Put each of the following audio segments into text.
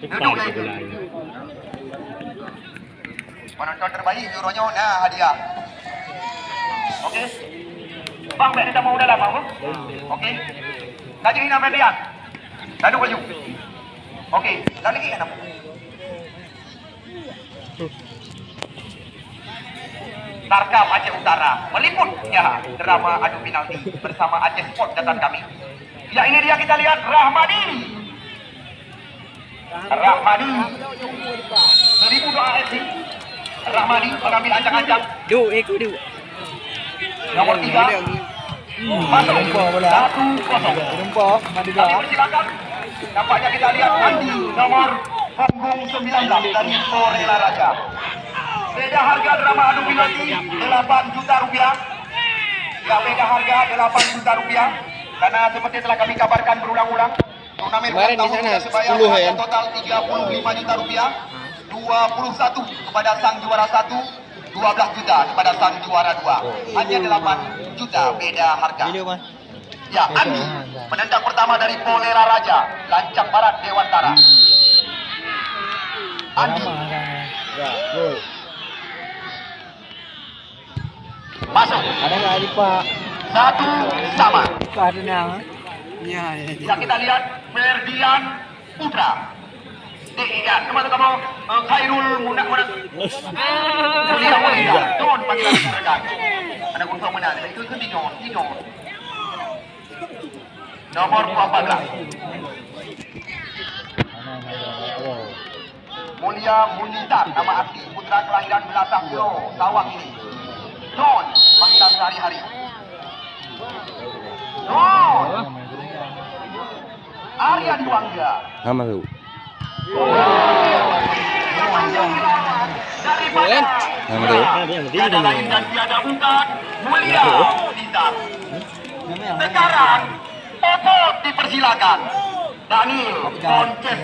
Duduk lagi. Penonton terbaik Euronya, nah hadiah. Oke. Bang, bek kita mau dalam apa? Oke. Kaji ini namanya Rian. Duduk baju. Oke, lalu lagi kan? Tarkam Aceh Utara meliput ya drama adu penalti bersama Aceh Sport datang kami. Ya ini dia kita lihat Rahmadi 1000 doa FC. Rahmadi mengambil ancang-ancang. Nomor 3 masuk 1-0. Dipersilakan. Nampaknya kita lihat Andi nomor punggung 19 dari Porela Raja. Beda harga drama adu penalti 8 juta rupiah. Ya, beda harga 8 juta rupiah. Karena seperti telah kami kabarkan berulang-ulang, turnamen kemarin di sana Persebaya 10 ya. total 35 juta rupiah. 21 kepada sang juara 1, 12 juta kepada sang juara 2. Hanya 8 juta beda harga. Ya, Andi penendang pertama dari Porela Raja, Lancang Barat Dewantara. Andi masuk. Ada nggak di Pak? 1-sama. Ada nama? Ya. Ya, kita lihat Ferdian Putra. Ya, teman-teman Khairul Munak. Mulia. Don panggilan rekan. Ada kurang mana? Itu Dinon. Nomor 14. Mulia Munlitar, nama asli putra kelahiran Belasang Pulau Tawang ini. Don panggilan sehari-hari. Don Arya Diwangga. Nama tu. Nama tu. Tiada lain dan tiada bukan Mulia Munlitar. Sekarang Popot dipersilakan. Daniel Konces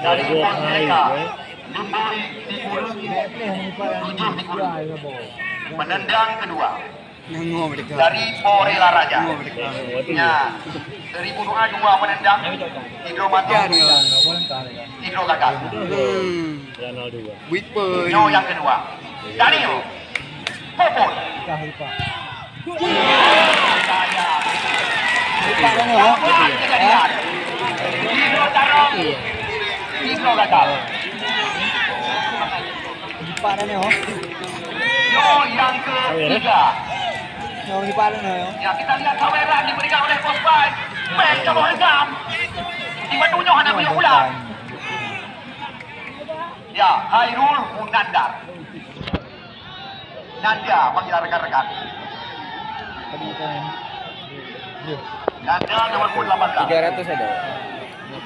dari Fonseca menendang kedua dari Porela Raja. Ya, 1002 menendang Hidro mati, Hidro gagal. Nyo yang kedua Daniel Popot. Hidro tarong, Hidro gagal. Yo yang ketiga. Ya, kita lihat saweran diberikan oleh Bos Bay. Baik, coba hengam. Dibantunya hanya punya ulang. Ya, Khairul Munandar. Nanda panggil rekan-rekan. Nanda nomor 18. 300 ada.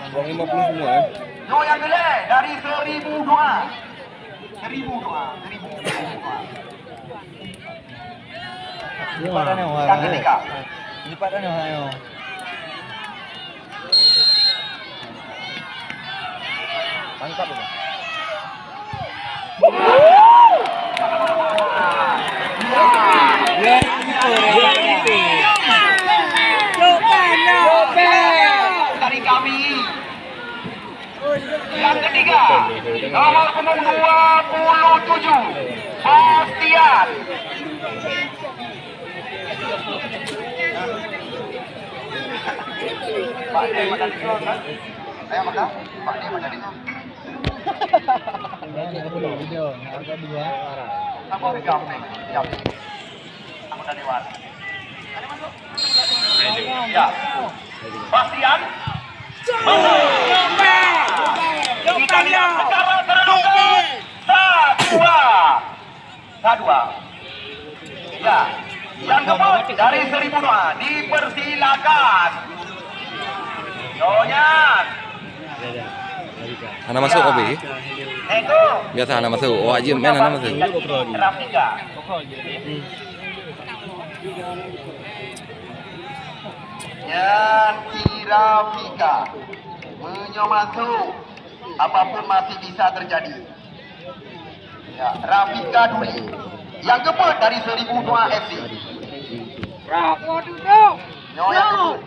Uang 50 semua. Yo yang gede dari 1000 doa. 1000 doa. Yang ketiga. Mantap ini. Dari kami. Yang ketiga, nomor punggung 27, Bastian. Pak Dia Madani kan? Ayo maka, Pak Dia Madani kan? Apa regam nih? Jam. Anggota Dewan. Ada masuk? Ya. Bastian. Kita lihat sekarang terlalu Sadua. Ya. Yang keempat dari 1000 doa dipersilakan. Donyan. Anak masuk kopi. Eko. Biasa anak masuk. Oh aja main anak masuk. Rafika. Rafika menyomatu apapun masih bisa terjadi. Ya, Rafika Duli yang keempat dari 1002 FC. Nyo yang keempat.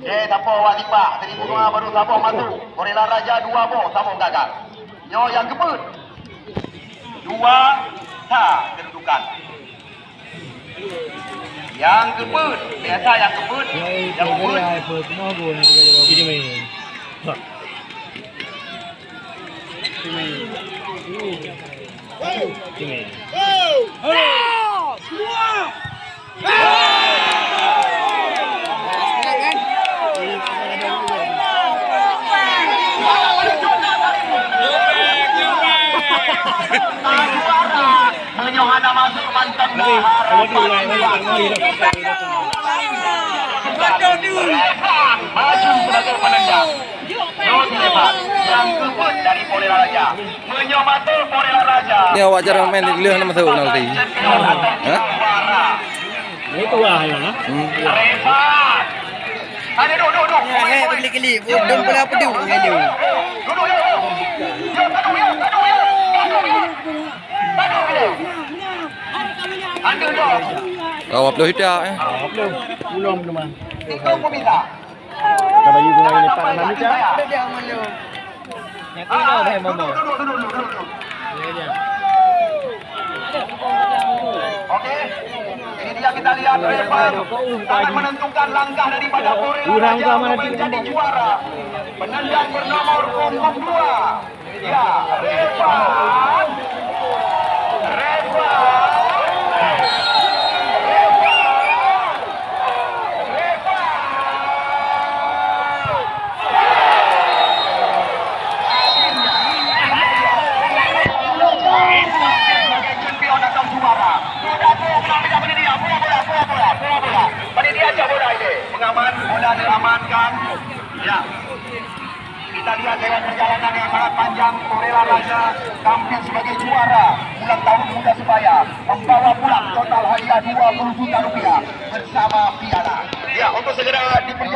Tapo Watipa. Tadi Bunga baru Tapo masuk. Korela Raja 2 boh. Tapo gagal. Yo yang kebut. 2 ta kedudukan. Yang kebut. Biasa yang kebut. Yang kebut. Ini main. Menyohana masuk mantap. Maju sebagai penendang. Yang kebut dari Korela Raja. Menyomato Korela Raja. Ni awak jarang main di lieu nama masuk nanti. Hah? Itu lah ya. Rebat. Ada duduk. Keli-keli, bodoh pula apa dia kali. Duduk ya. Anda dong. Kau upload hidup eh. Belum teman. Itu peminta. Kalau you gua ini pak nama dia. Dia malu. Yang tu dah dah mama. Duduk. Oke. Ini dia kita lihat Revan akan menentukan langkah daripada Korela Raja untuk menjadi juara. Penendang bernomor punggung 2. Ya, Revan. Sebagai champion atau juara. Bola. Panitia aja bola ini. Pengaman, bola diamankan. Ya. Kita lihat lewat perjalanan yang sangat panjang. Korela Raja tampil sebagai juara ulang tahun muda Sebaya, membawa pulang total hadiah 20 juta rupiah bersama piala. Ya, untuk segera dipercepat.